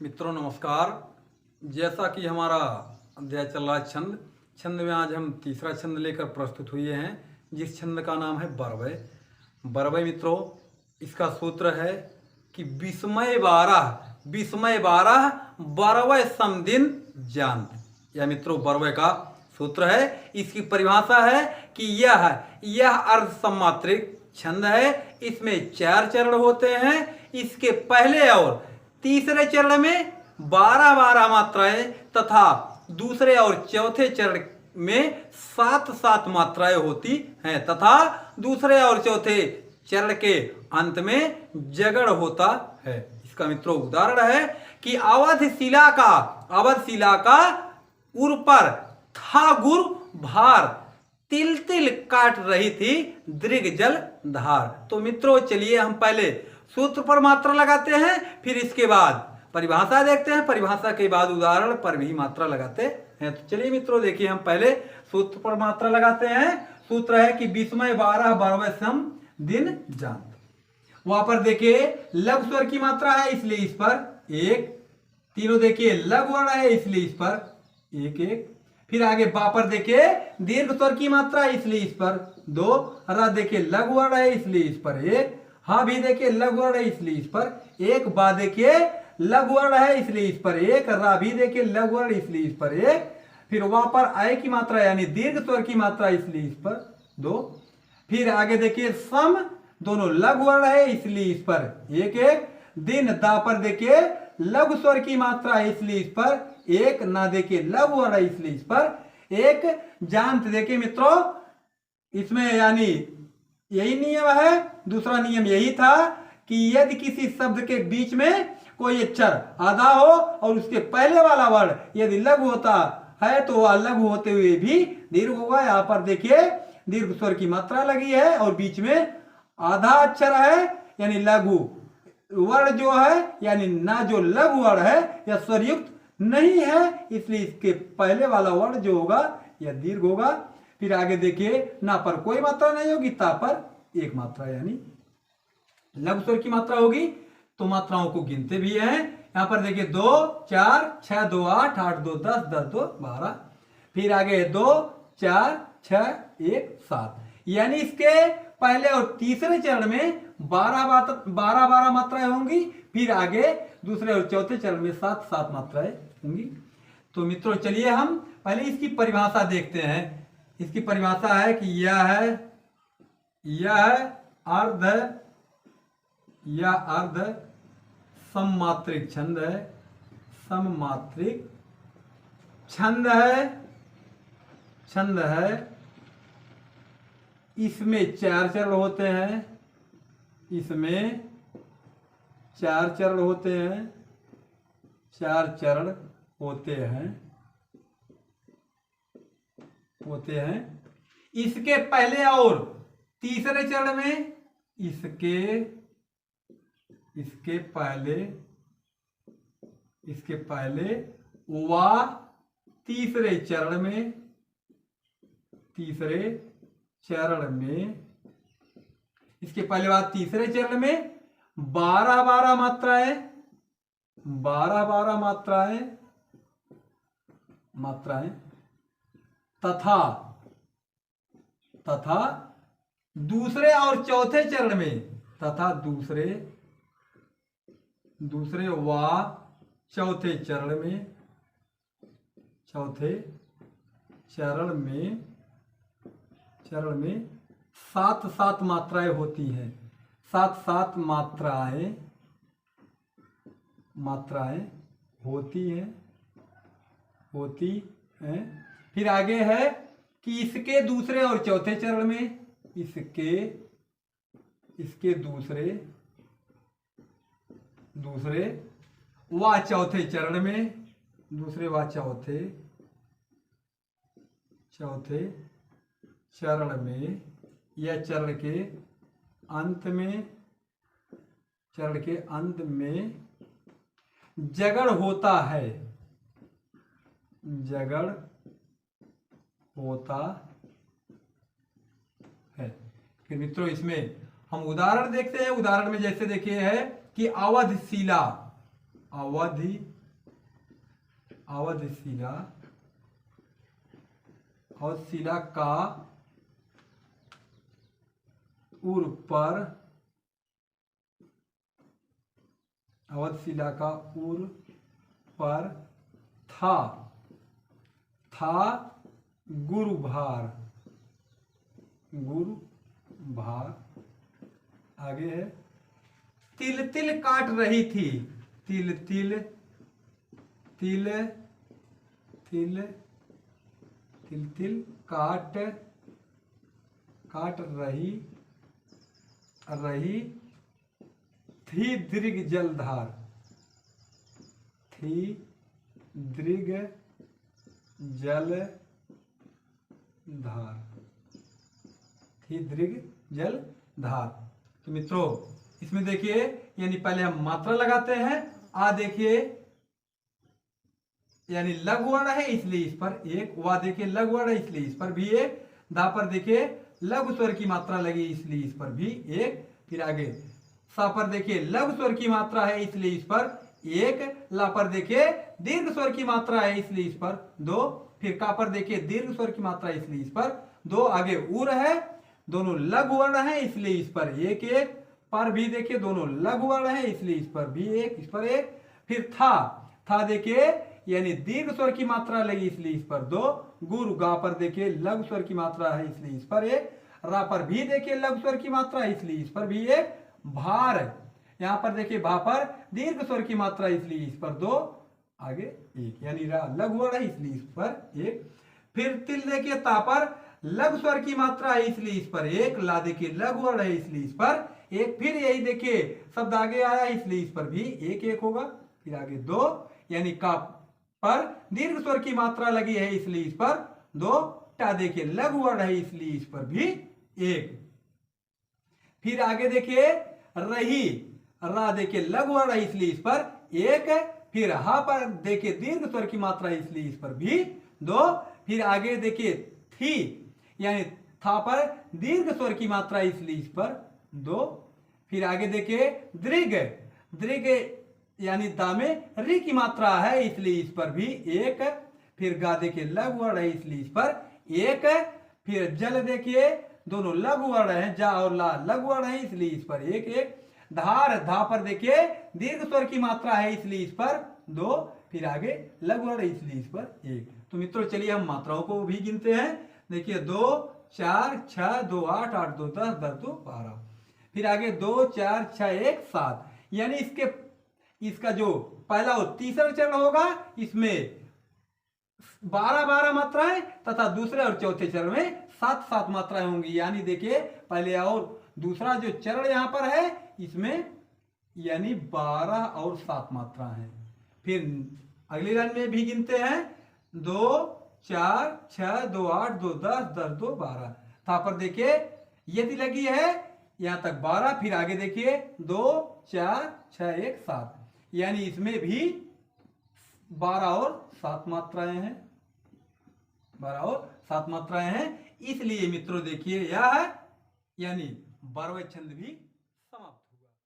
मित्रों नमस्कार। जैसा कि हमारा अध्याय चल रहा है छंद में आज हम तीसरा छंद लेकर प्रस्तुत हुए हैं, जिस छंद का नाम है बरवय। बरवय मित्रों, इसका सूत्र है कि विस्मय बारह बरवय समदिन जान। यह मित्रों बरवय का सूत्र है। इसकी परिभाषा है कि यह अर्ध सम्मात्रिक छंद है। इसमें 4 चरण होते हैं। इसके पहले और तीसरे चरण में 12 मात्राएं तथा दूसरे और चौथे चरण में 7 मात्राएं होती हैं तथा दूसरे और चौथे चरण के अंत में जगड़ होता है। इसका मित्रों उदाहरण है कि अवध शिला का उर पर था गुर भार, तिल तिल काट रही थी दृग जल धार। तो मित्रों चलिए हम पहले सूत्र पर मात्रा लगाते हैं, फिर इसके बाद परिभाषा देखते हैं, परिभाषा के बाद उदाहरण पर भी मात्रा लगाते हैं। तो चलिए मित्रों देखिए, हम पहले सूत्र पर मात्रा लगाते हैं। सूत्र है कि विस्मय 12 बरवय सम दिन जान। वहां पर देखिए लघु स्वर की मात्रा है, इसलिए इस पर 1। तीनों देखिए लघु वर्ण है, इसलिए इस पर 1 फिर आगे बा पर देखिए दीर्घ स्वर की मात्रा है, इसलिए इस पर 2। रा देखिए लघु वर्ण है, इसलिए इस पर 1। हाँ भी देखिए लघु वर्ण है, इसलिए इस पर 1। बा देखिए लघु वर्ण है, इसलिए इस पर 1। रा भी देखिए लघु वर्ण, इसलिए इस पर 1। फिर वहां पर आय की मात्रा यानी दीर्घ स्वर की मात्रा, इसलिए इस पर 2। फिर आगे देखिए सम, दोनों लघु वर्ण है, इसलिए इस पर 1 दिन। दा पर देखिए लघु स्वर की मात्रा है, इसलिए इस पर 1। ना देखिए लघु वर्ण है, इसलिए इस पर 1। जांत देखिए मित्रों, इसमें यानी यही नियम है। दूसरा नियम यही था कि यदि किसी शब्द के बीच में कोई अक्षर आधा हो और उसके पहले वाला वर्ण यदि लघु होता है तो वह लघु होते हुए भी दीर्घ होगा। यहाँ पर देखिए दीर्घ स्वर की मात्रा लगी है और बीच में आधा अक्षर है, यानी लघु वर्ण जो है यानी ना जो लघु वर्ण है यह स्वरयुक्त नहीं है, इसलिए इसके पहले वाला वर्ण जो होगा यह दीर्घ होगा। फिर आगे देखिए ना पर कोई मात्रा नहीं होगी, ता पर 1 मात्रा यानी लघु स्वर की मात्रा होगी। तो मात्राओं को गिनते भी हैं। यहां पर देखिए 2 4 6 2 8 8 2 10 10 2 12। फिर आगे 2 4 6 1 7, यानी इसके पहले और तीसरे चरण में 12 मात्राएं होंगी। फिर आगे दूसरे और चौथे चरण में 7 मात्राएं होंगी। तो मित्रों चलिए हम पहले इसकी परिभाषा देखते हैं। इसकी परिभाषा है कि यह अर्ध सममात्रिक छंद है। सममात्रिक छंद है। इसमें 4 चरण होते हैं। इसमें 4 चरण होते हैं। 4 चरण होते हैं। इसके पहले और तीसरे चरण में इसके पहले व तीसरे चरण में इसके पहले बाद तीसरे चरण में 12 मात्राएं तथा दूसरे और चौथे चरण में दूसरे व चौथे चरण में 7 मात्राएं होती हैं। 7 मात्राएं होती हैं। फिर आगे है कि इसके दूसरे और चौथे चरण में इसके दूसरे व चौथे चरण में यह चरण के अंत में जगड़ होता है। फिर मित्रों इसमें हम उदाहरण देखते हैं। उदाहरण में जैसे देखिए है कि अवध अवधि अवधशिला अवधशिला का उर पर अवधशिला का उर पर था गुरुभार आगे है तिल तिल काट रही थी तिल तिल तिल तिल तिल तिल काट रही थी दीर्घ जलधार थी दीर्घ जलधार थी दीर्घ जलधार। तो मित्रों इसमें देखिए यानी पहले हम मात्रा लगाते हैं। आ देखिए यानी लघु वर्ण है इसलिए इस पर एक, वा देखिए लघु वर्ण है इसलिए इस पर भी एक, दा पर देखिए लघु स्वर की मात्रा लगी इसलिए इस पर भी एक। फिर आगे सा पर देखिए लघु स्वर की मात्रा है इसलिए इस पर एक, ला पर देखिए दीर्घ स्वर की मात्रा है इसलिए इस पर दो, फिर का पर देखिए दीर्घ स्वर की मात्रा है इसलिए इस पर दो, आगे उर है दोनों लघु वर्ण है इसलिए इस पर एक एक, पर भी देखिए दोनों लघु वर्ण है इसलिए इस पर भी एक, इस पर एक। फिर था देखिए यानी दीर्घ स्वर की मात्रा लगी इसलिए इस पर दो, गुरु गा पर देखिए लघु स्वर की मात्रा है इसलिए इस पर एक, रा पर भी देखिए लघु स्वर की मात्रा है इसलिए इस पर भी एक, भार यहां पर देखिए भा पर दीर्घ स्वर की मात्रा इसलिए इस पर दो, आगे एक यानी रा लघु वर्ण है इसलिए इस पर एक। फिर तिल देखिए ता पर लघु स्वर की मात्रा है इसलिए इस पर एक, ला देखिए लघु वर्ण है इसलिए इस पर एक, फिर यही देखिए शब्द आगे आया इसलिए इस पर भी एक एक होगा। फिर आगे दो यानी का पर दीर्घ स्वर की मात्रा लगी है इसलिए इस पर दो, टा देखिए लघु वर्ण है इसलिए इस पर भी एक। फिर आगे देखिए रही, रा देखिए लघु वर्ण है इसलिए इस पर एक, फिर हा पर देखिए दीर्घ स्वर की मात्रा है इसलिए इस पर भी दो, फिर आगे देखिए थी यानी था पर दीर्घ स्वर की मात्रा इसलिए इस पर दो, फिर आगे देखिए दीर्घ दीर्घ यानी दा में री की मात्रा है इसलिए इस पर भी एक, फिर गा देखिए लघु वर्ण है इसलिए इस पर एक, फिर जल देखिए दोनों लघु वर्ण है, जा और ला लघु वर्ण है इसलिए इस पर एक एक, धार धा पर देखिए दीर्घ स्वर की मात्रा है इसलिए इस पर दो, फिर आगे लघु वर्ण इसलिए इस पर एक। तो मित्रों चलिए हम मात्राओं को भी गिनते हैं। देखिए 2 4 6 2 8 8 2 10 10 2 12, फिर आगे 2 4 6 1 7 यानी इसका जो पहला और तीसरा चरण होगा इसमें 12 मात्राएं तथा दूसरे और चौथे चरण में 7 मात्राएं होंगी। यानी देखिए पहले और दूसरा जो चरण यहां पर है इसमें यानी 12 और 7 मात्रा है। फिर अगली लाइन में भी गिनते हैं 2 4 6 2 8 2 10 10 2 12, था पर देखिए यदि लगी है यहां तक 12, फिर आगे देखिए 2 4 6 1 7 यानी इसमें भी 12 और 7 मात्राएं हैं, 12 और 7 मात्राएं हैं। इसलिए मित्रों देखिए यह है यानी 12वें छंद भी